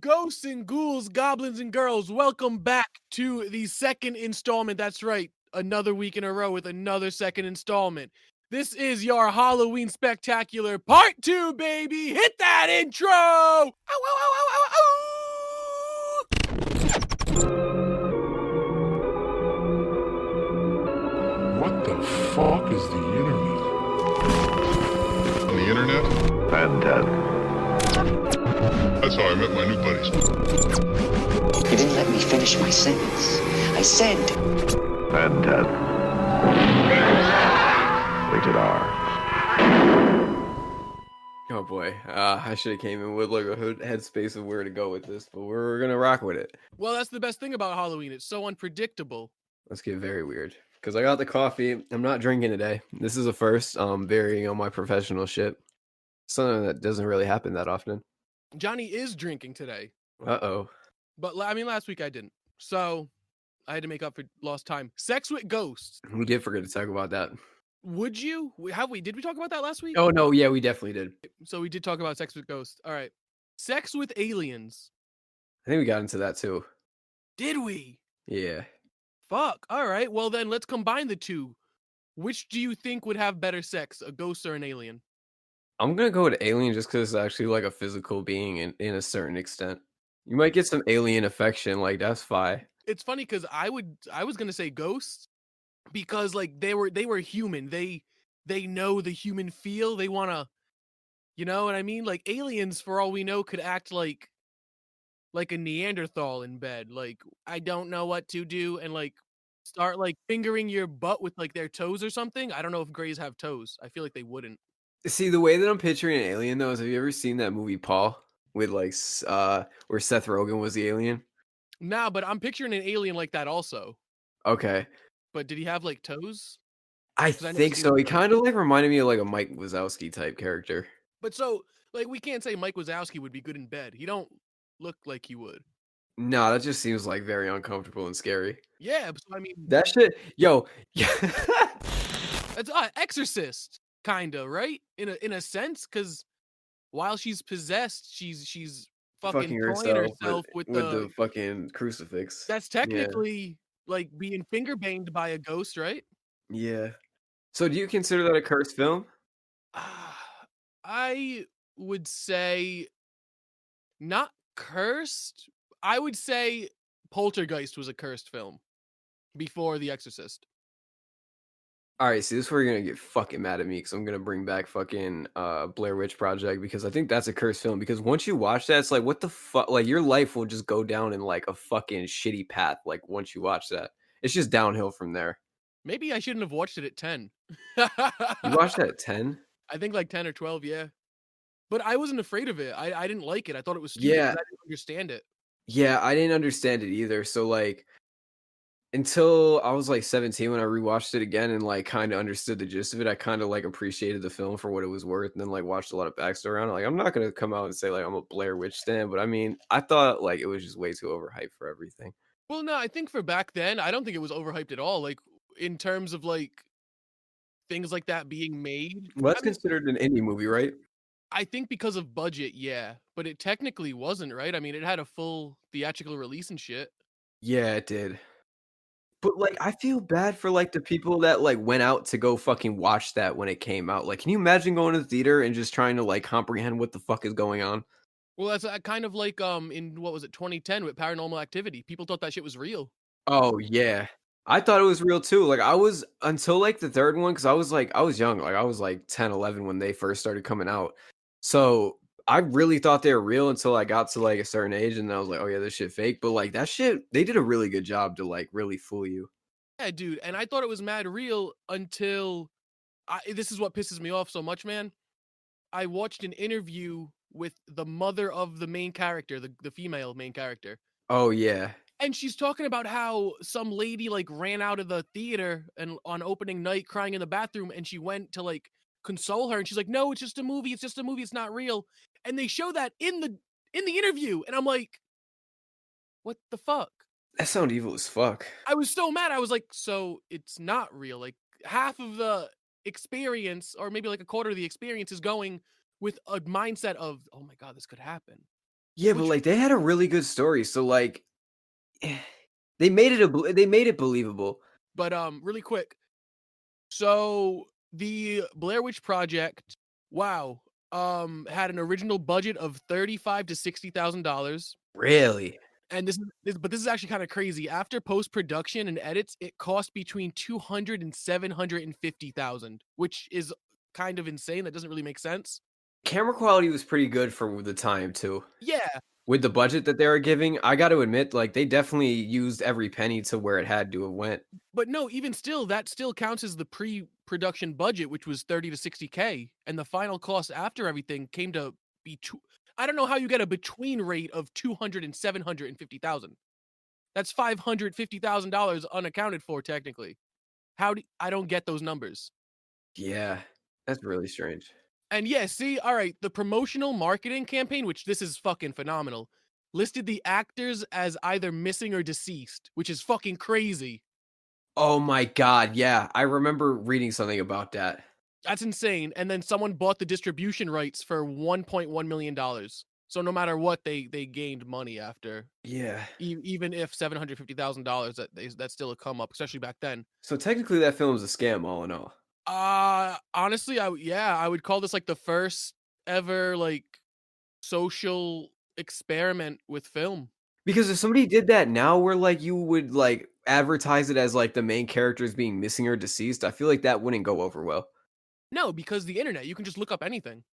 Ghosts and ghouls, goblins and girls, welcome back to the second installment. That's right, another week in a row with another second installment. This is your Halloween Spectacular Part 2, baby! Hit that intro! Ow, ow, ow, ow, ow, What the fuck is the internet? On the internet? Facetat. That's how I met my new buddies. You didn't let me finish my sentence. I said... Facetat. Rated R. Oh boy, I should have came in with like a headspace of where to go with this, but we're gonna rock with it. Well, that's the best thing about Halloween. It's so unpredictable. Let's get very weird. Because I got the coffee. I'm not drinking today. This is a first. Varying on my professional shit. Something that doesn't really happen that often. Johnny is drinking today. Uh-oh. But, last week I didn't. So, I had to make up for lost time. Sex with ghosts. We did forget to talk about that. Would you? Did we talk about that last week? Oh, no. Yeah, we definitely did. So we did talk about sex with ghosts. All right. Sex with aliens. I think we got into that too. Did we? Yeah. Fuck. All right. Well, then let's combine the two. Which do you think would have better sex, a ghost or an alien? I'm going to go with alien just because it's actually like a physical being in a certain extent. You might get some alien affection. Like, that's fine. It's funny because I was going to say ghosts because like they were human. They know the human feel. They want to, you know what I mean? Like aliens, for all we know, could act like a Neanderthal in bed. Like, I don't know what to do, and like start like fingering your butt with like their toes or something. I don't know if greys have toes. I feel like they wouldn't. See, the way that I'm picturing an alien though is, have you ever seen that movie Paul with like where Seth Rogen was the alien? Nah, but I'm picturing an alien like that also. Okay. But did he have like toes? I 'Cause I never think seen so. He those. kind of like reminded me of like a Mike Wazowski type character. But so like we can't say Mike Wazowski would be good in bed. He don't look like he would. No, that just seems like very uncomfortable and scary. Yeah, so I mean That shit, yo, that's Exorcist kinda, right? In a sense, because while she's possessed, she's fucking fucking toying herself herself with the fucking crucifix. that's Yeah, technically like being finger banged by a ghost, right? yeah. So, do you consider that a cursed film? I would say not cursed. I would say Poltergeist was a cursed film before The Exorcist. All right, see, this is where you're gonna get fucking mad at me because I'm gonna bring back fucking Blair Witch Project because I think that's a cursed film. Because once you watch that, it's like, what the fuck? Like, your life will just go down in like a fucking shitty path. Like, once you watch that, it's just downhill from there. Maybe I shouldn't have watched it at 10. You watched that at 10? I think like 10 or 12, yeah. But I wasn't afraid of it. I didn't like it. I thought it was stupid. Yeah, I didn't understand it. yeah, I didn't understand it either. So like, until I was like 17 when I rewatched it again and like kind of understood the gist of it, I kind of like appreciated the film for what it was worth, and then like watched a lot of backstory around it. Like, I'm not gonna come out and say like I'm a Blair Witch stan, but I mean, I thought like it was just way too overhyped for everything. Well, no, I think for back then, I don't think it was overhyped at all. Like in terms of like things like that being made. Well, I that's mean, considered an indie movie, right? I think because of budget, yeah. But it technically wasn't, right? I mean, it had a full theatrical release and shit. Yeah, it did. But like, I feel bad for like the people that like went out to go fucking watch that when it came out. Like, can you imagine going to the theater and just trying to like comprehend what the fuck is going on? Well, that's kind of like in what was it, 2010 with Paranormal Activity. People thought that shit was real. Oh yeah. I thought it was real too. Like, I was until like the third one, because I was young. Like, I was like 10, 11 when they first started coming out. So I really thought they were real until I got to like a certain age, and then I was like, oh yeah, this shit fake. But like, that shit, they did a really good job to like really fool you. Yeah, dude. And I thought it was mad real until this is what pisses me off so much, man. I watched an interview with the mother of the main character, the female main character. Oh yeah. And she's talking about how some lady like ran out of the theater and on opening night crying in the bathroom, and she went to like console her, and she's like, "No, it's just a movie. It's just a movie. It's not real." And they show that in the interview, and I'm like, "What the fuck?" That sound evil as fuck. I was so mad. I was like, "So it's not real. Like half of the experience, or maybe like a quarter of the experience, is going with a mindset of, oh my god, this could happen." Yeah, but Which, like they had a really good story, so like they made it believable. but really quick. So the Blair Witch Project, wow, had an original budget of $35,000 to $60,000. Really? And but this is actually kind of crazy. After post production and edits, it cost between 200 and 750,000, which is kind of insane. That doesn't really make sense. Camera quality was pretty good for the time too. Yeah, With the budget that they were giving, I got to admit, like they definitely used every penny to where it had to have went. but no, even still, that still counts as the pre-production budget, which was 30 to 60K, and the final cost after everything came to be I don't know how you get a between rate of 200 and 750,000. That's $550,000 unaccounted for technically. I don't get those numbers. Yeah, that's really strange. And yeah, see, all right, the promotional marketing campaign, which this is fucking phenomenal, listed the actors as either missing or deceased, which is fucking crazy. Oh my god, yeah, I remember reading something about that. That's insane. And then someone bought the distribution rights for $1.1 million. So no matter what, they gained money after. Yeah. Even if $750,000, that's still a come up, especially back then. So technically, that film's a scam, all in all. Honestly, I would call this like the first ever like social experiment with film. Because if somebody did that now, where like you would like advertise it as like the main characters being missing or deceased, I feel like that wouldn't go over well. No, because the internet, you can just look up anything.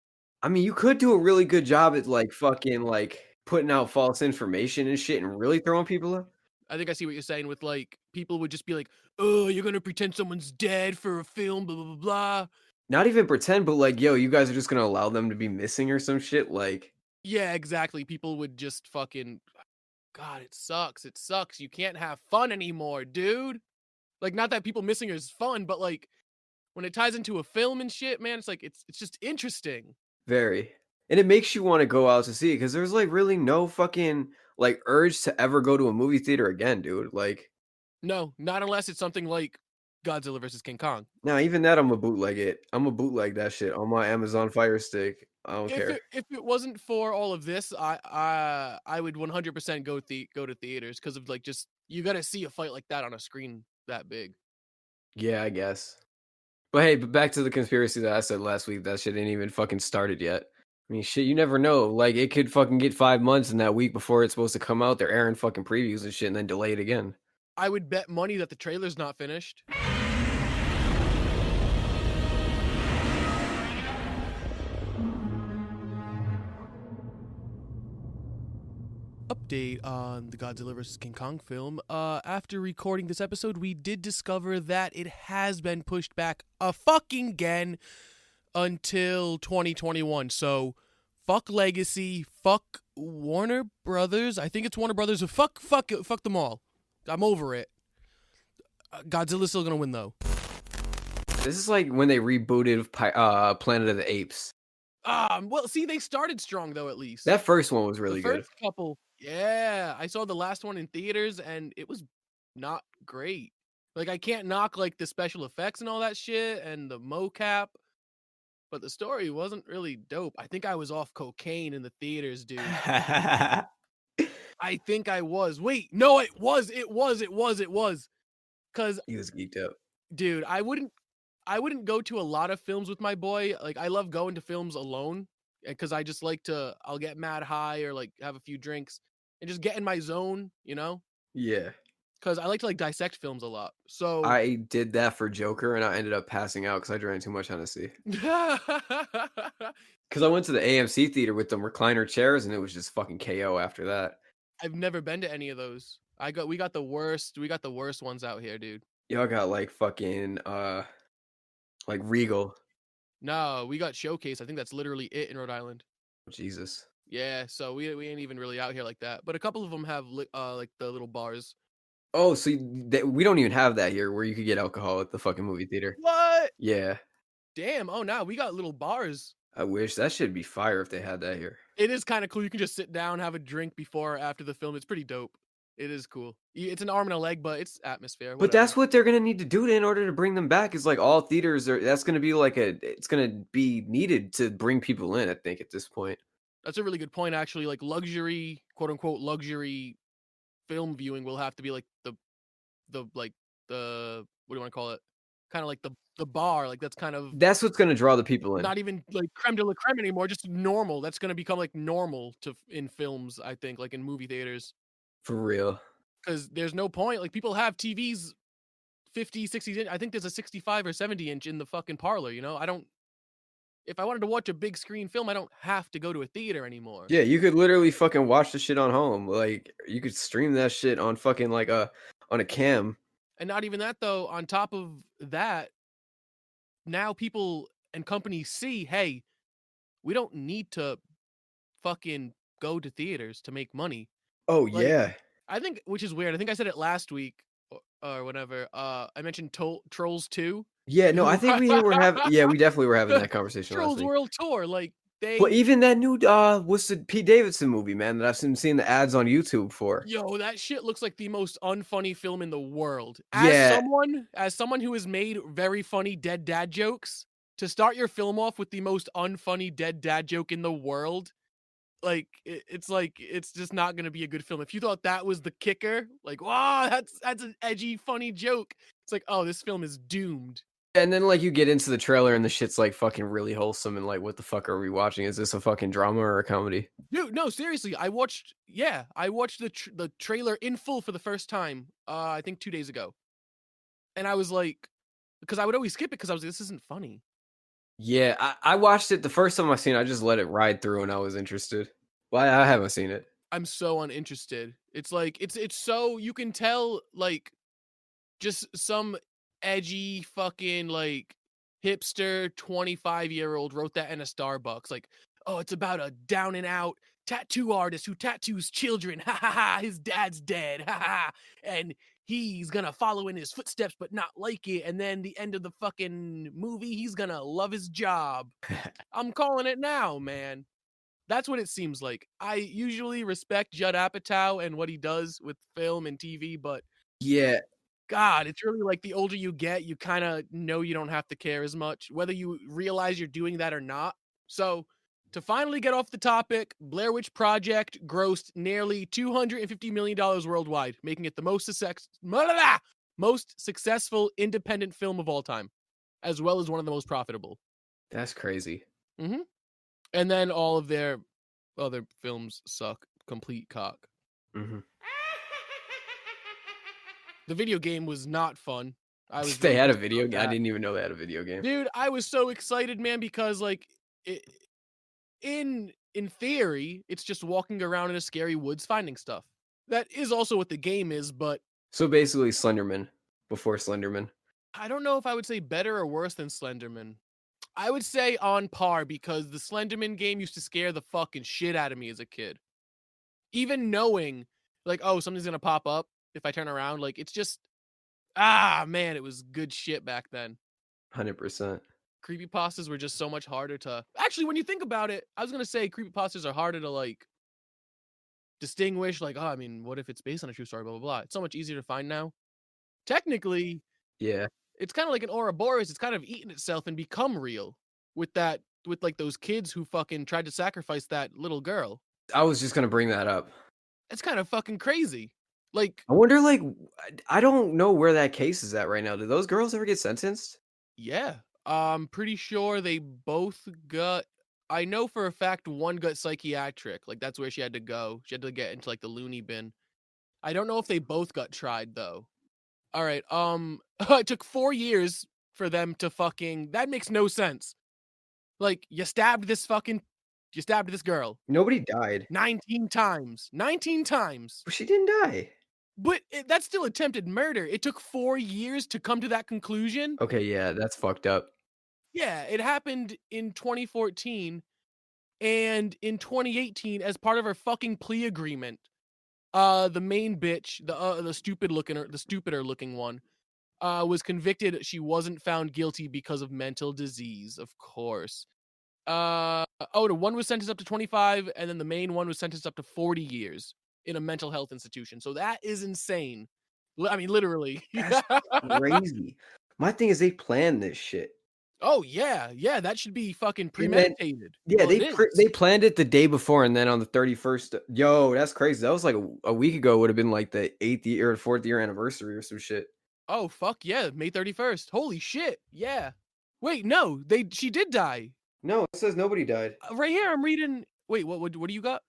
I mean, you could do a really good job at like fucking like putting out false information and shit and really throwing people off. I think I see what you're saying with like people would just be like, "Oh, you're gonna pretend someone's dead for a film, blah blah blah blah." Not even pretend, but like, yo, you guys are just gonna allow them to be missing or some shit. Like, Yeah, exactly. People would just fucking, God, it sucks. It sucks. You can't have fun anymore, dude. Like, not that people missing is fun, but like when it ties into a film and shit, man, it's like it's just interesting. very. And it makes you want to go out to see it because there's like really no fucking like urge to ever go to a movie theater again, dude. Like, No, not unless it's something like Godzilla versus King Kong. now even that I'm a bootleg it. I'm a bootleg that shit on my Amazon Fire Stick. I don't care. If it wasn't for all of this, I would 100% go to theaters because of like just you got to see a fight like that on a screen that big. Yeah, I guess. But hey, but back to the conspiracy that I said last week. That shit ain't even fucking started yet. I mean, shit, you never know. Like, it could fucking get 5 months in that week before it's supposed to come out. They're airing fucking previews and shit and then delay it again. I would bet money that the trailer's not finished. Update on the Godzilla vs. King Kong film. After recording this episode, we did discover that it has been pushed back a fucking again until 2021. So, fuck Legacy, fuck Warner Brothers. I think it's Warner Brothers. Fuck them all. I'm over it. Godzilla's still gonna win though. This is like when they rebooted Planet of the Apes. Well, see, they started strong though. At least That first one was really the good. first couple. Yeah, I saw the last one in theaters, and it was not great. Like, I can't knock like the special effects and all that shit and the mocap, but the story wasn't really dope. I think I was off cocaine in the theaters, dude. I think I was. Wait, no, it was. Cause, He was geeked up. dude, I wouldn't go to a lot of films with my boy. Like, I love going to films alone because I just like I'll get mad high or like have a few drinks and just get in my zone, you know? Yeah. Because I like to like dissect films a lot. So I did that for Joker and I ended up passing out because I drank too much Hennessy. Because I went to the AMC theater with them recliner chairs and it was just fucking KO after that. I've never been to any of those. We got the worst ones out here, dude. Y'all got like fucking like Regal. No, we got Showcase. I think that's literally it in Rhode Island. Jesus. Yeah, so we ain't even really out here like that. But a couple of them have like the little bars. Oh, so we don't even have that here where you could get alcohol at the fucking movie theater. What? Yeah. Damn. Oh, now we got little bars. I wish that should be fire if they had that here. It is kind of cool. You can just sit down, have a drink before or after the film. It's pretty dope. It is cool. It's an arm and a leg, but it's atmosphere. But that's what they're gonna need to do in order to bring them back. Is like all theaters are. That's gonna be like it's gonna be needed to bring people in. I think at this point. That's a really good point, actually. Like luxury, quote unquote, luxury film viewing will have to be like the like the what do you want to call it? Kind of like the bar. Like that's kind of That's what's gonna draw the people in. not even like creme de la creme anymore. Just normal. That's gonna become like normal in films. I think like in movie theaters For real. because there's no point. Like people have TVs 50, 60 inch. I think there's a 65 or 70 inch in the fucking parlor. You know, I don't. If I wanted to watch a big screen film, I don't have to go to a theater anymore. Yeah, you could literally fucking watch the shit on home. Like you could stream that shit on fucking like on a cam. And not even that though. On top of that, now people and companies see, hey, we don't need to fucking go to theaters to make money. Oh Like, yeah. I think, which is weird. I think I said it last week or whatever. I mentioned Trolls 2. Yeah, no, I think we definitely were having that conversation last Trolls week. World Tour. Like they. But even that new what's the Pete Davidson movie, man, that I've been seeing the ads on YouTube for. Yo, that shit looks like the most unfunny film in the world. Yeah. As someone who has made very funny dead dad jokes, to start your film off with the most unfunny dead dad joke in the world, like it's just not gonna be a good film. If you thought that was the kicker, like wow, that's an edgy, funny joke. It's like, oh, this film is doomed. And then like you get into the trailer and the shit's like fucking really wholesome and like what the fuck are we watching? Is this a fucking drama or a comedy? Dude, no, seriously, I watched the trailer in full for the first time. I think 2 days ago, and I was like, because I would always skip it because I was like, this isn't funny. Yeah, I watched it the first time I seen it. I just let it ride through and I was interested. Well, I haven't seen it. I'm so uninterested. It's like it's so you can tell like just some edgy fucking like hipster 25-year-old wrote that in a Starbucks. Like, oh, it's about a down and out tattoo artist who tattoos children. Ha ha ha. His dad's dead. Ha ha. And he's gonna follow in his footsteps but not like it. And then the end of the fucking movie, he's gonna love his job. I'm calling it now, man. That's what it seems like. I usually respect Judd Apatow and what he does with film and TV, but Yeah. God, it's really like the older you get, you kind of know you don't have to care as much, whether you realize you're doing that or not. So, to finally get off the topic, Blair Witch Project grossed nearly $250 million worldwide, making it the most successful independent film of all time, as well as one of the most profitable. That's crazy. Mm-hmm. And then all of their other films suck. Complete cock. Mm-hmm. The video game was not fun. They had a video game. I didn't even know they had a video game. Dude, I was so excited, man, because like in theory, it's just walking around in a scary woods finding stuff. That is also what the game is, but So basically Slenderman before Slenderman. I don't know if I would say better or worse than Slenderman. I would say on par because the Slenderman game used to scare the fucking shit out of me as a kid. Even knowing like, oh, something's going to pop up if I turn around, like it's just man, it was good shit back then. 100%. Creepypastas were just so much harder to actually, when you think about it, I was gonna say creepypastas are harder to like distinguish, like, oh, I mean, what if it's based on a true story, blah blah blah. It's so much easier to find now. Technically, Yeah. it's kind of like an Ouroboros. It's kind of eaten itself and become real with like those kids who fucking tried to sacrifice that little girl. I was just gonna bring that up. It's kind of fucking crazy. Like, I wonder, like, I don't know where that case is at right now. Did those girls ever get sentenced? yeah, I'm pretty sure they both got. I know for a fact one got psychiatric. Like that's where she had to go. She had to get into like the loony bin. I don't know if they both got tried though. All right. It took 4 years for them to fucking. That makes no sense. Like you stabbed this girl Nobody died. 19 times. 19 times. But she didn't die. But that's still attempted murder. It took 4 years to come to that conclusion. Okay, yeah, that's fucked up. Yeah, it happened in 2014 and in 2018 as part of her fucking plea agreement. The main bitch, the stupider looking one, was convicted. She wasn't found guilty because of mental disease, of course. The one was sentenced up to 25 and then the main one was sentenced up to 40 years in a mental health institution. So that is insane. I mean, literally. That's crazy. My thing is they planned this shit. Oh yeah, yeah, that should be fucking And then- premeditated. Yeah, Well, it is. they planned it the day before, and then on the 31st. Yo, that's crazy. That was like a week ago. Would have been like the 8th year or 4th year anniversary or some shit. Oh fuck yeah, May 31st. Holy shit. Yeah. Wait, no, she did die. No, it says nobody died. Right here, I'm reading. Wait, what do you got?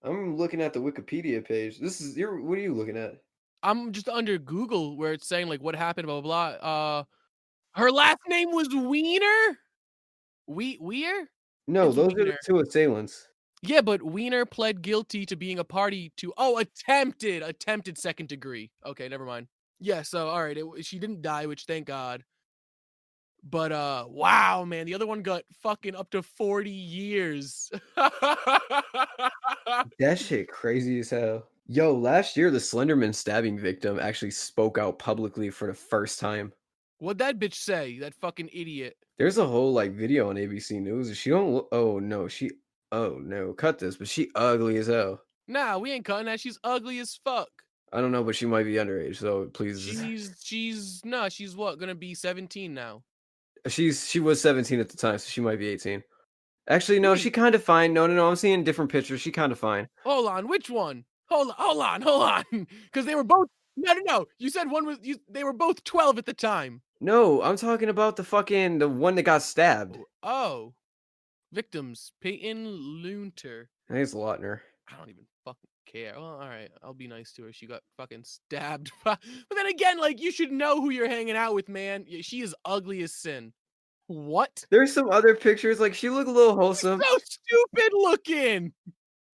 I'm looking at the Wikipedia page. What are you looking at? I'm just under Google where it's saying like what happened, blah blah blah. Her last name was Wiener. Weir? No, It's those are the Wiener. 2 assailants. Yeah, but Wiener pled guilty to being a party to attempted second degree. Okay, never mind. Yeah, so all right, she didn't die, which thank God. But wow, man, the other one got fucking up to 40 years. That shit crazy as hell. Yo, last year the Slenderman stabbing victim actually spoke out publicly for the first time. What'd that bitch say? That fucking idiot. There's a whole like video on ABC News. She don't look. Oh no, cut this. But she ugly as hell. Nah, we ain't cutting that. She's ugly as fuck. I don't know, but she might be underage. So please. She's what, gonna be 17 now. She was 17 at the time, so she might be 18. Actually, no, Wait. she kind of fine. No, I'm seeing different pictures. She kind of fine. Hold on, which one? Hold on. Because they were both. No. You said one was. They were both 12 at the time. No, I'm talking about the one that got stabbed. Oh, victims: Peyton Lunter. I think it's Lautner. I don't even fucking care. Well, all right, I'll be nice to her. She got fucking stabbed. But then again, like, you should know who you're hanging out with, man. She is ugly as sin. What? There's some other pictures. Like she looked a little wholesome. So stupid looking.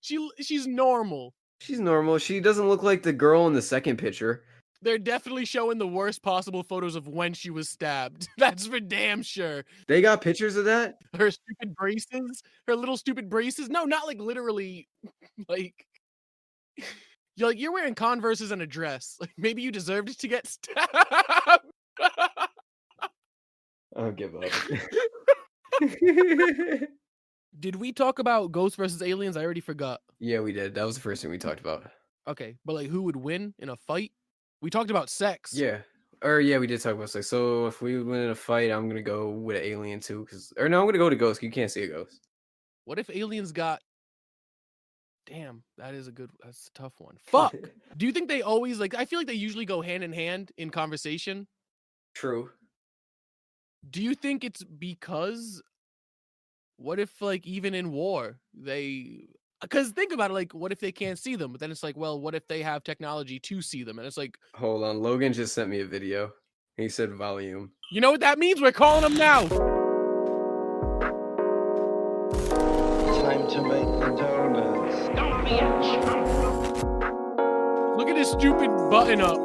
She's normal. She's normal. She doesn't look like the girl in the second picture. They're definitely showing the worst possible photos of when she was stabbed. That's for damn sure. They got pictures of that? Her stupid braces, her little stupid braces. No, not like literally, like you're wearing Converses and a dress. Like maybe you deserved to get stabbed. I'll give up. Did we talk about Ghosts versus Aliens? I already forgot. Yeah, we did. That was the first thing we talked about. Okay, but like who would win in a fight? We talked about sex. Yeah. Yeah, we did talk about sex. So if we win in a fight, I'm gonna go with an alien too. I'm gonna go to ghost. You can't see a ghost. What if aliens got? Damn, that's a tough one. Fuck. Do you think they always like? I feel like they usually go hand in hand in conversation. True. Do you think it's because? What if like even in war they? Because think about it, like, what if they can't see them? But then it's like, well, what if they have technology to see them? And it's like, Hold on. Logan just sent me a video. He said volume. you know what that means? We're calling them now. Time to make the donuts. Don't be a chump. Look at this stupid button up.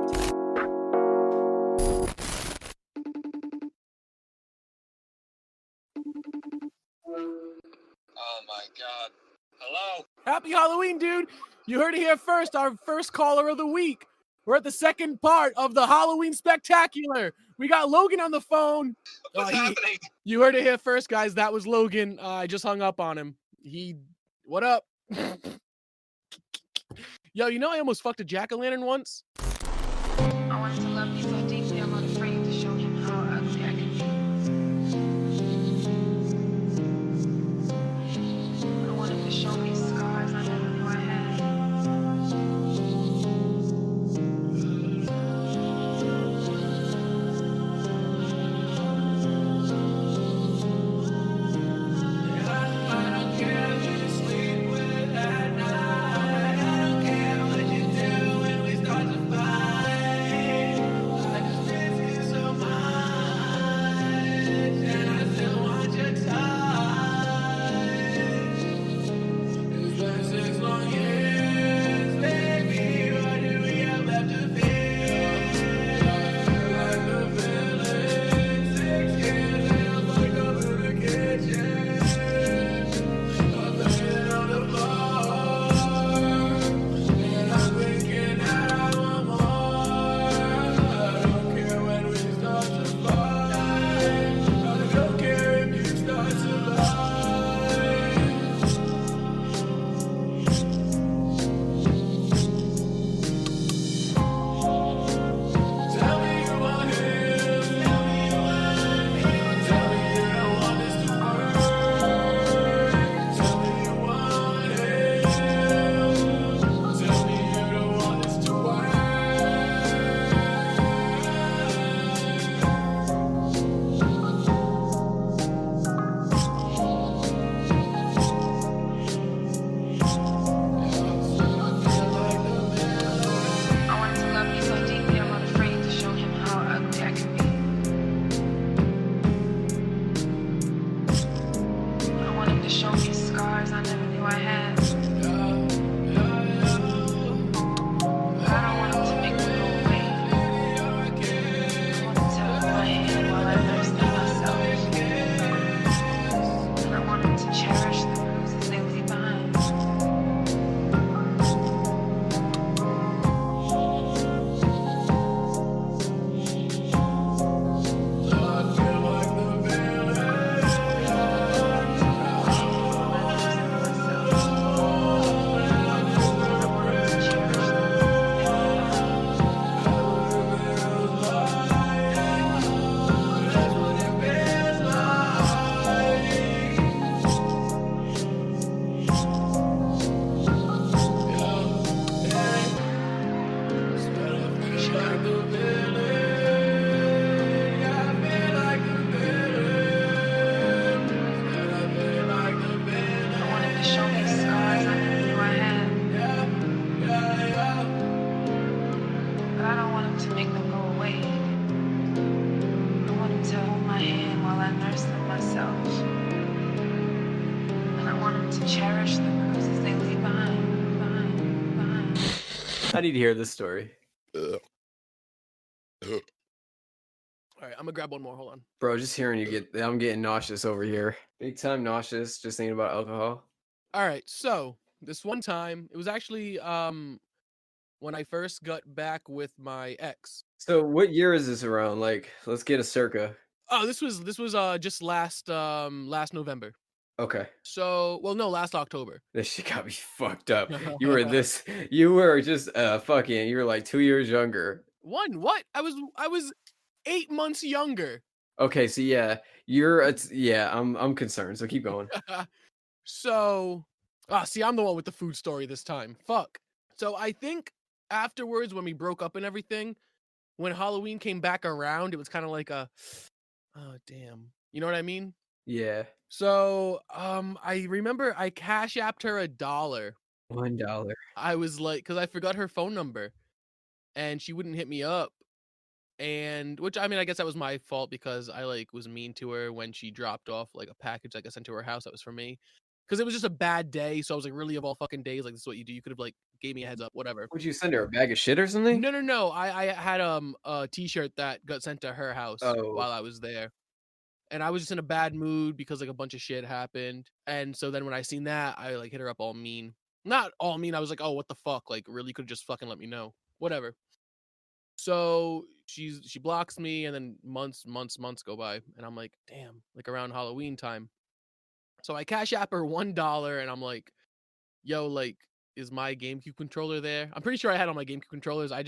Oh my god. Hello? Happy Halloween, dude. You heard it here first. Our first caller of the week. We're at the second part of the Halloween Spectacular. We got Logan on the phone. What's happening? You heard it here first, guys. That was Logan. I just hung up on him. What up? Yo, you know I almost fucked a jack-o'-lantern once? I wanted to love you so deeply, I'm not afraid to show him how ugly I can be. I wanted to show me scars I never knew I had. to make them go away. I want him to hold my hand while I nurse them myself. And I want him to cherish the bruises they leave behind. I need to hear this story. All right, I'm gonna grab one more. Hold on. Bro, just hearing you I'm getting nauseous over here. Big time nauseous just thinking about alcohol. All right, so this one time, it was actually when I first got back with my ex. So what year is this around? Like, let's get a circa. Oh, this was just last November. Okay. So, well, no, last October. This shit got me fucked up. You were just you were like 2 years younger. What? I was 8 months younger. Okay, so yeah, I'm concerned. So keep going. So, see, I'm the one with the food story this time. Fuck. So I think afterwards, when we broke up and everything, when Halloween came back around, it was kind of like oh damn, you know what I mean? Yeah. So I remember I cash apped her $1. $1. I was like, because I forgot her phone number, and she wouldn't hit me up. And which, I mean, I guess that was my fault because I like was mean to her when she dropped off like a package like I sent to her house that was for me, because it was just a bad day. So I was like, really, of all fucking days, like, this is what you do. You could have like gave me a heads up, whatever. Would you send her a bag of shit or something? No. I had a t-shirt that got sent to her house while I was there. And I was just in a bad mood because like a bunch of shit happened. And so then when I seen that, I like hit her up all mean. Not all mean. I was like, oh, what the fuck? Like, really could have just fucking let me know. Whatever. So she blocks me, and then months go by, and I'm like, damn, like around Halloween time. So I cash app her $1, and I'm like, yo, like, is my GameCube controller there? I'm pretty sure I had all my GameCube controllers. I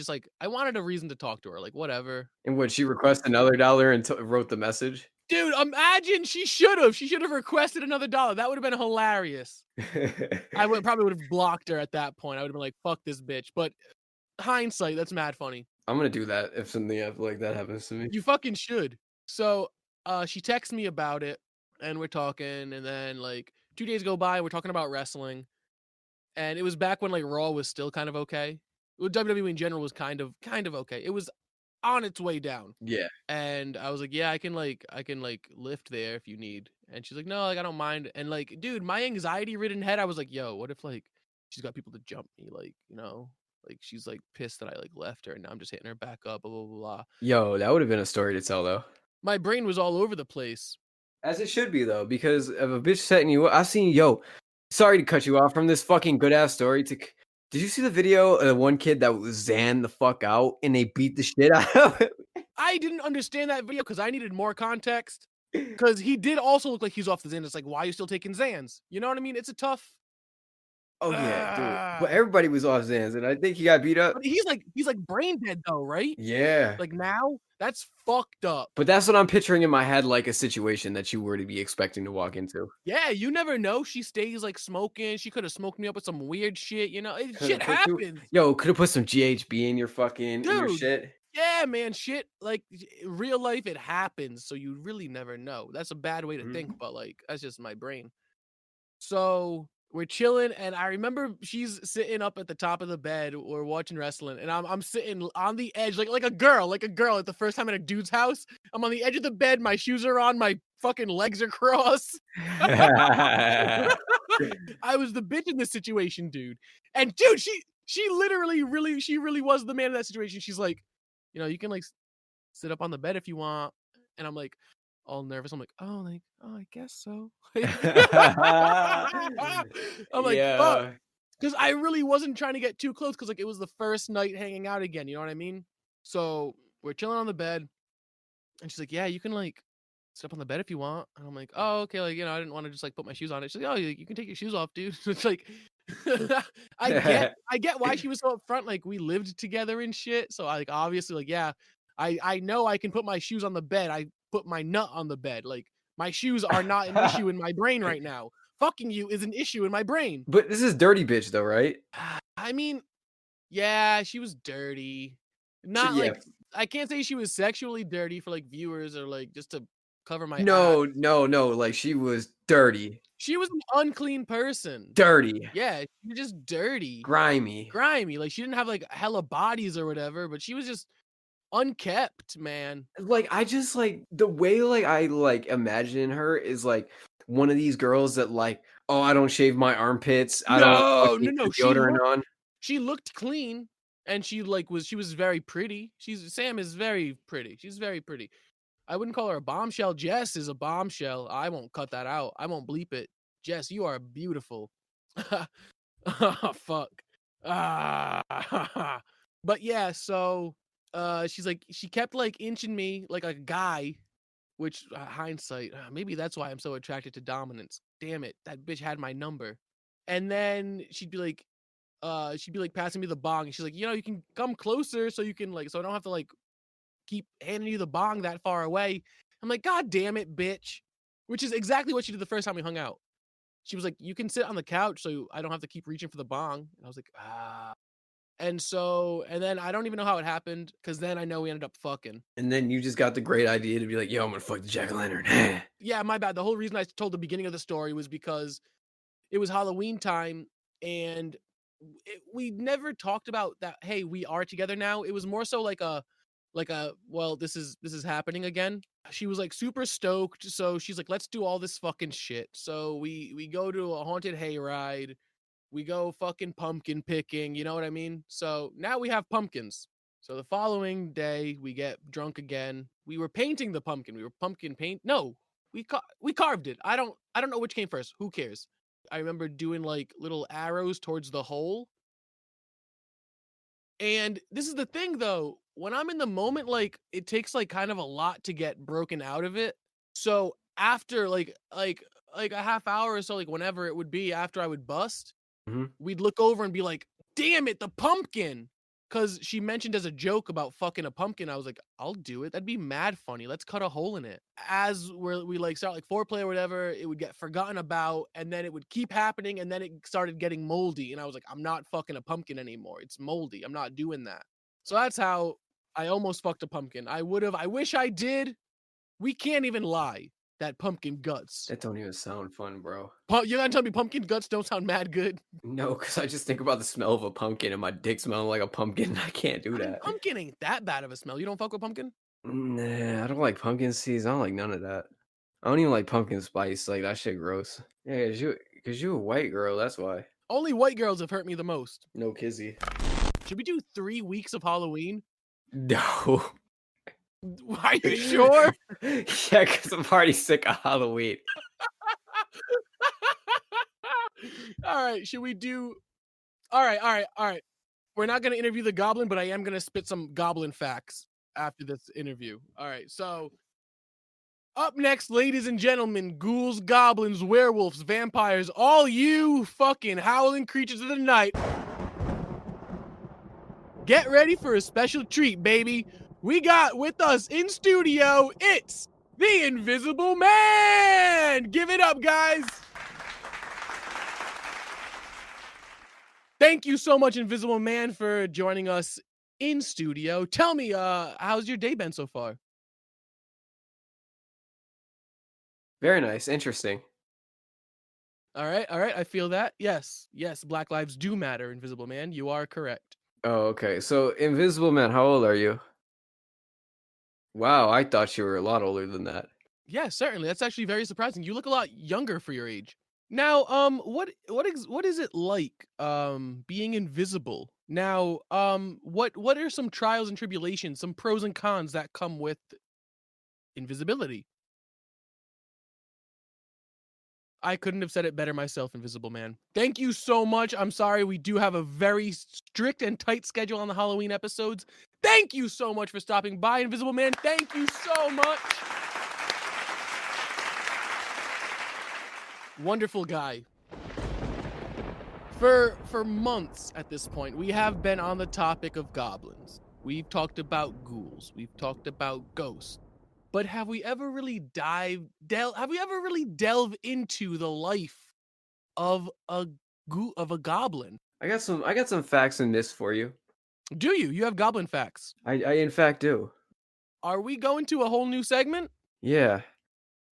wanted a reason to talk to her, like, whatever. And would she request another $1 and wrote the message? Dude, imagine she should have requested another $1. That would have been hilarious. I probably would have blocked her at that point. I would have been like, fuck this bitch. But hindsight, that's mad funny. I'm gonna do that if something like that happens to me. You fucking should. So she texts me about it, and we're talking, and then like 2 days go by, we're talking about wrestling. And it was back when like Raw was still kind of okay. WWE in general was kind of okay. It was on its way down. Yeah. And I was like, yeah, I can lift there if you need. And she's like, no, like I don't mind. And like, dude, my anxiety ridden head, I was like, yo, what if like she's got people to jump me, like, you know? Like she's like pissed that I like left her, and now I'm just hitting her back up, blah blah blah. Yo, that would have been a story to tell though. My brain was all over the place. As it should be though, because of a bitch setting you up. Sorry to cut you off from this fucking good ass story. Did you see the video of the one kid that was Zan the fuck out and they beat the shit out of him? I didn't understand that video because I needed more context. Because he did also look like he's off the Zan. It's like, why are you still taking Zans? You know what I mean? It's a tough. Oh yeah, dude. But everybody was off Zans, and I think he got beat up. But he's like brain dead though, right? Yeah. Like now, that's fucked up. But that's what I'm picturing in my head, like a situation that you were to be expecting to walk into. Yeah, you never know. She stays like smoking. She could have smoked me up with some weird shit. You know, shit happens. Could have put some GHB in your fucking in your shit. Yeah, man, shit. Like real life, it happens. So you really never know. That's a bad way to think, but like that's just my brain. So we're chilling, and I remember she's sitting up at the top of the bed. We're watching wrestling, and I'm sitting on the edge, like a girl, at the first time at a dude's house. I'm on the edge of the bed. My shoes are on. My fucking legs are crossed. I was the bitch in this situation, dude. And dude, she really was the man in that situation. She's like, you know, you can like sit up on the bed if you want, and I'm like, all nervous. I'm like, oh, I guess so. I'm like, fuck. Because I really wasn't trying to get too close because like it was the first night hanging out again. You know what I mean? So we're chilling on the bed, and she's like, yeah, you can like sit up on the bed if you want. And I'm like, oh, okay. Like, you know, I didn't want to just like put my shoes on it. She's like, oh, you can take your shoes off, dude. It's like, I get why she was so upfront. Like we lived together and shit. So I like obviously like, yeah, I know I can put my shoes on the bed. I put my nut on the bed. Like my shoes are not an issue in my brain right now. Fucking you is an issue in my brain. But this is dirty bitch though, right? I mean, yeah, she was dirty. Not like I can't say she was sexually dirty for like viewers or like just to cover my No. ass. Like she was dirty. She was an unclean person. Dirty. Yeah, she was just dirty. Grimy. Like she didn't have like hella bodies or whatever, but she was just unkept, man. Like, I just like the way like I like imagine her is like one of these girls that like, oh, I don't shave my armpits. I don't fucking No. put deodorant on. She looked clean, and she was very pretty. Sam is very pretty. She's very pretty. I wouldn't call her a bombshell. Jess is a bombshell. I won't cut that out. I won't bleep it. Jess, you are beautiful. Oh, fuck. But yeah, so she's like, she kept like inching me like a guy, which hindsight, maybe that's why I'm so attracted to dominance. Damn it, that bitch had my number. And then she'd be like passing me the bong, and she's like, you can come closer so you can like, so I don't have to like keep handing you the bong that far away. I'm like, God damn it, bitch. Which is exactly what she did the first time we hung out. She was like, you can sit on the couch so I don't have to keep reaching for the bong. And I was like, ah. And then I don't even know how it happened, because then I know we ended up fucking. And then you just got the great idea to be like, yo, I'm gonna fuck the jack-o'-lantern. Yeah, my bad. The whole reason I told the beginning of the story was because it was Halloween time, and we never talked about that, hey, we are together now. It was more so like a well, this is happening again. She was like super stoked, so she's like, let's do all this fucking shit. So we go to a haunted hayride, we go fucking pumpkin picking, you know what I mean? So now we have pumpkins. So the following day we get drunk again. We were painting the pumpkin. We were pumpkin paint. No, we carved it. I don't know which came first. Who cares? I remember doing like little arrows towards the hole. And this is the thing though, when I'm in the moment, like it takes like kind of a lot to get broken out of it. So after like a half hour or so, like whenever it would be after I would bust, we'd look over and be like, damn it, the pumpkin. Cause she mentioned as a joke about fucking a pumpkin. I was like, I'll do it. That'd be mad funny. Let's cut a hole in it. As we like start like foreplay or whatever, it would get forgotten about, and then it would keep happening, and then it started getting moldy. And I was like, I'm not fucking a pumpkin anymore. It's moldy. I'm not doing that. So that's how I almost fucked a pumpkin. I wish I did. We can't even lie. That pumpkin guts. That don't even sound fun, bro. You're gonna tell me pumpkin guts don't sound mad good? No, because I just think about the smell of a pumpkin and my dick smelling like a pumpkin. I can't do that. Pumpkin ain't that bad of a smell. You don't fuck with pumpkin? Nah, I don't like pumpkin seeds. I don't like none of that. I don't even like pumpkin spice. Like, that shit gross. Yeah, because you a white girl, that's why. Only white girls have hurt me the most. No kizzy. Should we do 3 weeks of Halloween? No. Are you sure? Yeah, because I'm already sick of Halloween. All right, should we do... All right. We're not going to interview the goblin, but I am going to spit some goblin facts after this interview. All right, so... Up next, ladies and gentlemen, ghouls, goblins, werewolves, vampires, all you fucking howling creatures of the night. Get ready for a special treat, baby. We got with us in studio, it's the Invisible Man! Give it up, guys! Thank you so much, Invisible Man, for joining us in studio. Tell me, how's your day been so far? Very nice. Interesting. All right. I feel that. Yes. Black lives do matter, Invisible Man. You are correct. Oh, okay. So, Invisible Man, how old are you? Wow, I thought you were a lot older than that. Yeah, certainly. That's actually very surprising. You look a lot younger for your age. Now, what is it like being invisible? Now, what are some trials and tribulations, some pros and cons that come with invisibility? I couldn't have said it better myself, Invisible Man. Thank you so much. I'm sorry, we do have a very strict and tight schedule on the Halloween episodes. Thank you so much for stopping by, Invisible Man. Thank you so much. Wonderful guy. For months at this point, we have been on the topic of goblins. We've talked about ghouls. We've talked about ghosts. But have we ever really delve into the life of a goblin? I got some facts in this for you. Do you? You have goblin facts. I in fact do. Are we going to a whole new segment? Yeah.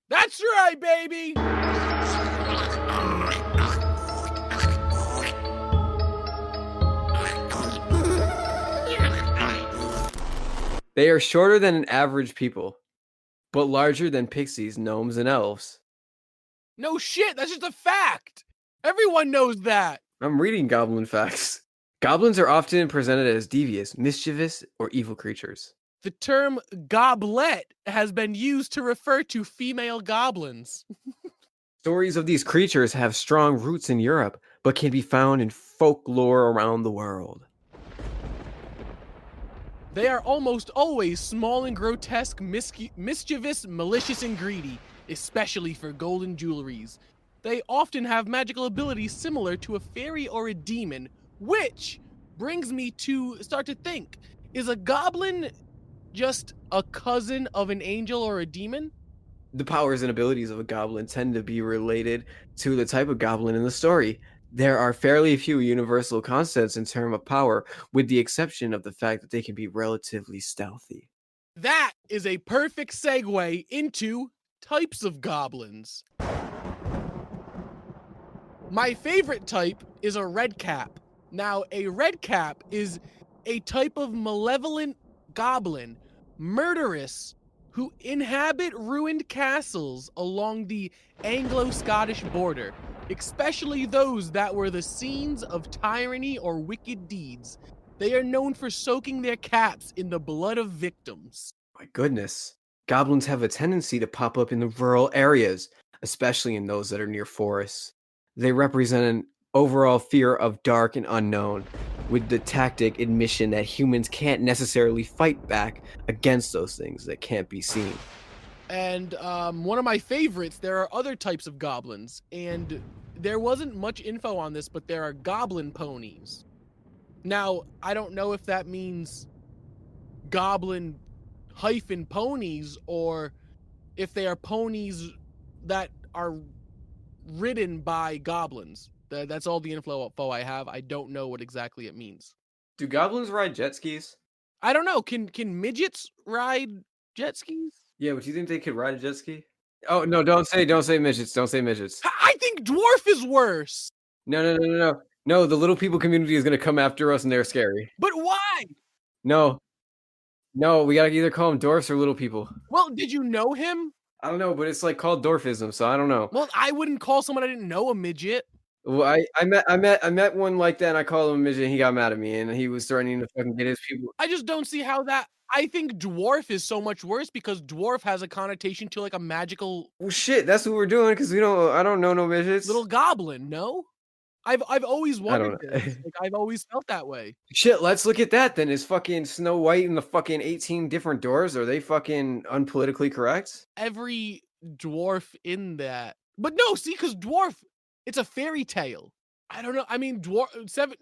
That's right, baby! They are shorter than an average people, but larger than pixies, gnomes, and elves. No shit, that's just a fact. Everyone knows that. I'm reading goblin facts. Goblins are often presented as devious, mischievous, or evil creatures. The term goblet has been used to refer to female goblins. Stories of these creatures have strong roots in Europe, but can be found in folklore around the world. They are almost always small and grotesque, mischievous, malicious, and greedy, especially for golden jewelries. They often have magical abilities similar to a fairy or a demon, which brings me to start to think, is a goblin just a cousin of an angel or a demon? The powers and abilities of a goblin tend to be related to the type of goblin in the story. There are fairly few universal constants in terms of power, with the exception of the fact that they can be relatively stealthy. That is a perfect segue into types of goblins. My favorite type is a red cap. Now, a red cap is a type of malevolent goblin, murderous, who inhabit ruined castles along the Anglo-Scottish border, especially those that were the scenes of tyranny or wicked deeds. They are known for soaking their caps in the blood of victims. My goodness. Goblins have a tendency to pop up in the rural areas, especially in those that are near forests. They represent an overall fear of dark and unknown, with the tactic admission that humans can't necessarily fight back against those things that can't be seen. And one of my favorites, there are other types of goblins, and there wasn't much info on this, but there are goblin ponies. Now, I don't know if that means goblin hyphen ponies or if they are ponies that are ridden by goblins. That's all the info I have. I don't know what exactly it means. Do goblins ride jet skis? I don't know. Can midgets ride jet skis? Yeah, but do you think they could ride a jet ski? Oh no! Don't say midgets. Don't say midgets. I think dwarf is worse. No. No, the little people community is gonna come after us, and they're scary. But why? No, we gotta either call them dwarfs or little people. Well, did you know him? I don't know, but it's like called dwarfism, so I don't know. Well, I wouldn't call someone I didn't know a midget. Well, I met one like that, and I called him a midget, and he got mad at me, and he was threatening to fucking get his people. I just don't see how that. I think dwarf is so much worse because dwarf has a connotation to like a magical. Well, shit, that's what we're doing because I don't know no midgets. Little goblin, no. I've always wondered this. Like I've always felt that way. Shit, let's look at that then. Is fucking Snow White and the fucking 18 different doors, are they fucking unpolitically correct? Every dwarf in that, but no, see, because dwarf, it's a fairy tale. I don't know. I mean,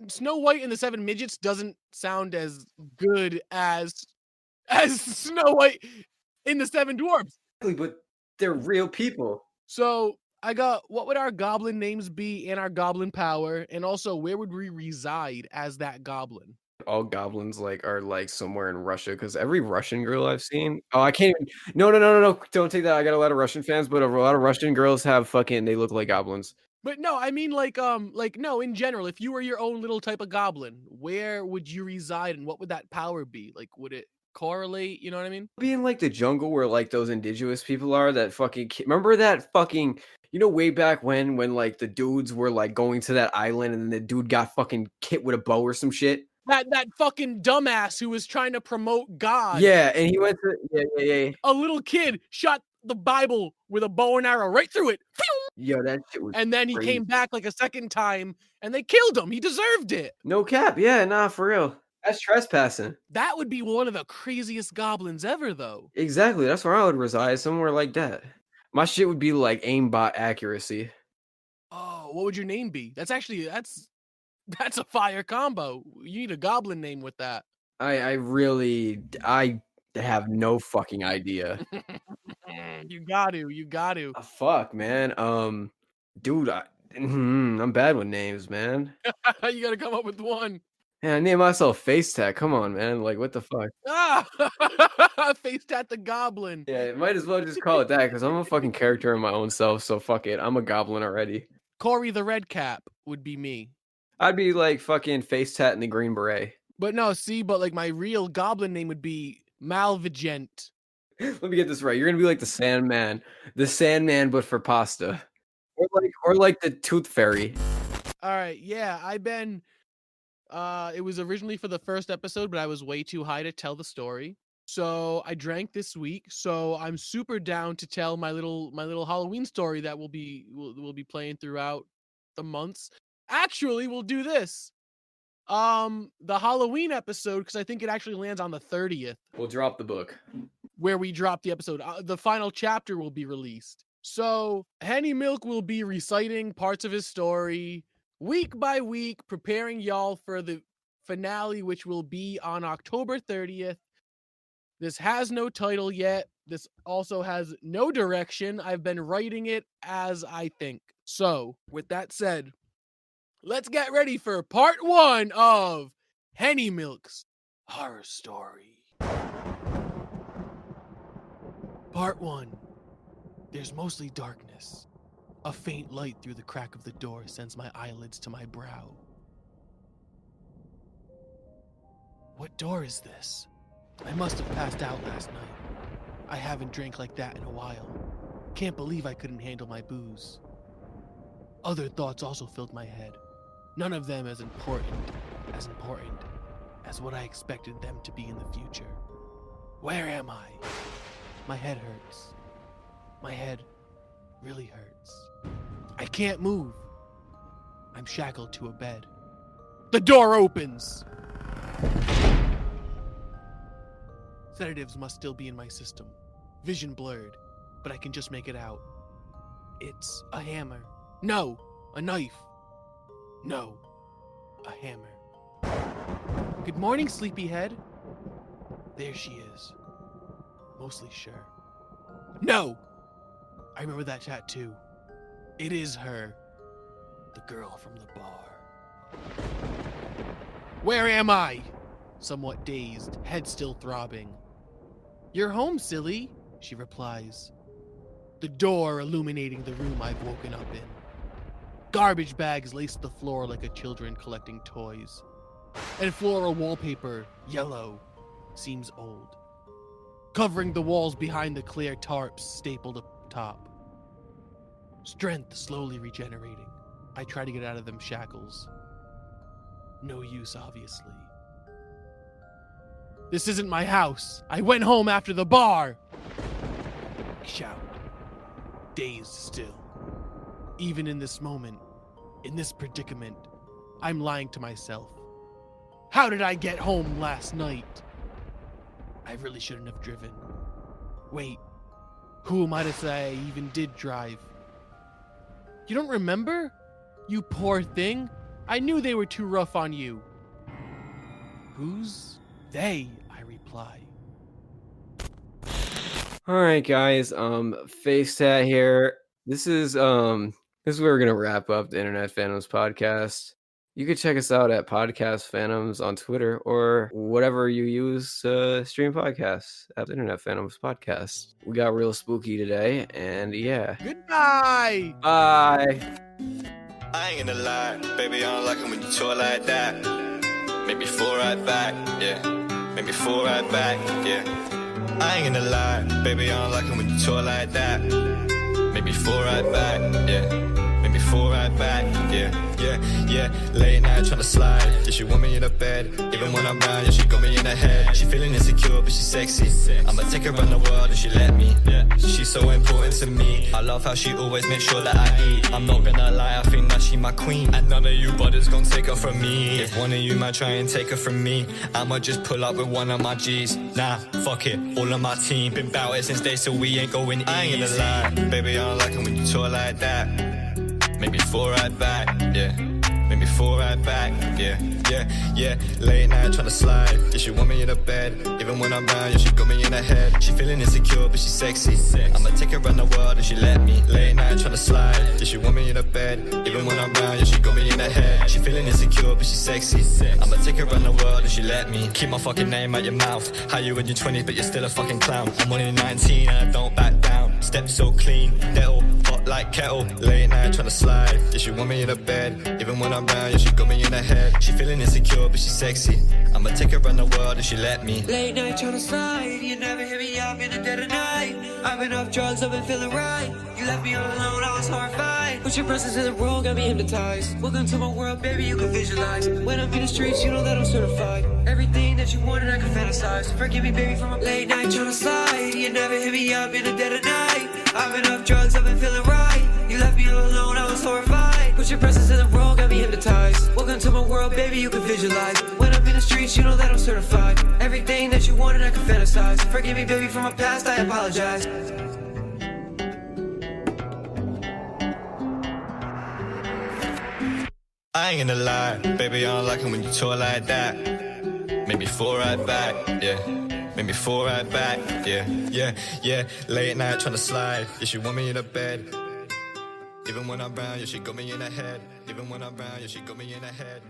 Snow White and the Seven Midgets doesn't sound as good as Snow White in the Seven Dwarfs. But they're real people. So I got, what would our goblin names be and our goblin power, and also where would we reside as that goblin? All goblins are somewhere in Russia because every Russian girl I've seen. Oh, I can't even. No! Don't take that. I got a lot of Russian fans, but a lot of Russian girls have they look like goblins. But no, I mean no, in general, if you were your own little type of goblin, where would you reside and what would that power be? Like, would it correlate? You know what I mean? Be in like the jungle where like those indigenous people are that fucking. Remember that fucking. You know, way back when like the dudes were like going to that island and then the dude got fucking hit with a bow or some shit. That fucking dumbass who was trying to promote God. Yeah, and he went to yeah. A little kid shot the Bible with a bow and arrow right through it. Yo, that shit was. And then he came back like a second time, and they killed him. He deserved it. No cap. Yeah, nah, for real. That's trespassing. That would be one of the craziest goblins ever, though. Exactly. That's where I would reside, somewhere like that. My shit would be like aimbot accuracy. Oh, what would your name be? That's a fire combo. You need a goblin name with that. I have no fucking idea. You got to. Fuck, man. Dude, I'm bad with names, man. You got to come up with one. Yeah, I named myself Facetat. Come on, man. Like, what the fuck? Facetat the goblin. Yeah, might as well just call it that because I'm a fucking character in my own self. So fuck it. I'm a goblin already. Corey the Red Cap would be me. I'd be like fucking Facetat in the Green Beret. But no, see, but like my real goblin name would be Malvigent. Let me get this right. You're gonna be like the Sandman but for pasta, or like the Tooth Fairy. All right, yeah, I've been. It was originally for the first episode, but I was way too high to tell the story. So I drank this week. So I'm super down to tell my little Halloween story that we'll be playing throughout the months. Actually, we'll do this. The Halloween episode, because I think it actually lands on the 30th. We'll drop the book where we drop the episode. The final chapter will be released. So Hennymilk will be reciting parts of his story week by week, preparing y'all for the finale, which will be on October 30th. This has no title yet. This also has no direction. I've been writing it as I think. So, with that said, let's get ready for part 1 of Hennymilk's horror story. Part 1. There's mostly darkness. A faint light through the crack of the door sends my eyelids to my brow. What door is this? I must have passed out last night. I haven't drank like that in a while. Can't believe I couldn't handle my booze. Other thoughts also filled my head. None of them as important as what I expected them to be in the future. Where am I? My head hurts. My head really hurts. I can't move. I'm shackled to a bed. The door opens! Sedatives must still be in my system. Vision blurred, but I can just make it out. It's a hammer. No, a knife. No, a hammer. Good morning, sleepyhead. There she is. Mostly sure. No! I remember that tattoo. It is her. The girl from the bar. Where am I? Somewhat dazed, head still throbbing. You're home, silly, she replies. The door illuminating the room I've woken up in. Garbage bags lace the floor like a children collecting toys. And floral wallpaper, yellow, seems old. Covering the walls behind the clear tarps stapled up top. Strength slowly regenerating. I try to get out of them shackles. No use, obviously. This isn't my house. I went home after the bar. I shout, dazed still. Even in this moment, in this predicament, I'm lying to myself. How did I get home last night? I really shouldn't have driven. Wait, who am I to say I even did drive? You don't remember? You poor thing. I knew they were too rough on you. Who's they? I reply. All right, guys. Facetat here. This is where we're gonna wrap up the Internet Phantoms podcast. You could check us out at Podcast Phantoms on Twitter or whatever you use to stream podcasts at Internet Phantoms podcast. We got real spooky today, and yeah. Goodbye. Bye. I ain't gonna lie, baby, I don't like it when you talk like that. Maybe fall right back, yeah. Maybe fall right back, yeah. I ain't gonna lie, baby, I don't like it when you talk like that. Maybe fall right back, yeah. Maybe fall right back, yeah, yeah, yeah. Late night tryna slide, yeah, she want me in the bed. Even when I'm down, yeah, she got me in the head. She feeling insecure, but she's sexy. I'ma take her around the world and she let me, yeah. She's so important to me. I love how she always makes sure that I eat. I'm not gonna lie, I think that she my queen. And none of you brothers gon' take her from me. If one of you might try and take her from me, I'ma just pull up with one of my G's. Nah, fuck it, all of my team been bout it since day, so we ain't going easy. I ain't gonna lie, baby, I don't like it when you talk like that. Maybe fall right back, yeah. Maybe fall right back, yeah, yeah, yeah. Late night tryna slide, yeah, she want me in the bed. Even when I'm round, yeah, she got me in the head. She feeling insecure, but she's sexy. I'ma take her around the world and she let me. Late night tryna slide, yeah, she want me in the bed. Even when I'm round, yeah, she got me in the head. She feeling insecure, but she's sexy. I'ma take her around the world and she let me. Keep my fucking name out your mouth. How you in your 20s, but you're still a fucking clown. I'm only 19 and I don't back down. Steps so clean, nettle, hot like kettle. Late night tryna slide, yeah, she want me in the bed. Even when I'm round, yeah, she got me in the head. She feeling insecure, but she's sexy. I'ma take her around the world then she let me. Late night trying to slide, you never hit me up in the dead of night. I've been off drugs, I've been feeling right. You left me all alone, I was horrified. Put your presence in the room, got me hypnotized. Welcome to my world, baby, you can visualize. When I'm in the streets, you know that I'm certified. Everything that you wanted, I can fantasize. Forgive me, baby, from a late night trying to slide. You never hit me up in the dead of night. I've been off drugs, I've been feeling right. You left me all alone, I was horrified. Put your presence in the room, got me hypnotized. Welcome to my world, baby, you can visualize. When I'm in the streets, you know that I'm certified. Everything that you wanted, I can fantasize. Forgive me, baby, from my past, I apologize. I ain't gonna lie, baby, I don't like it when you talk like that. Make me fall right back, yeah. Make me fall right back, yeah. Late night trying to slide, yeah, she want me in the bed. Even when I'm brown, yeah, she got me in the head. Even when I'm brown, yeah, she got me in the head.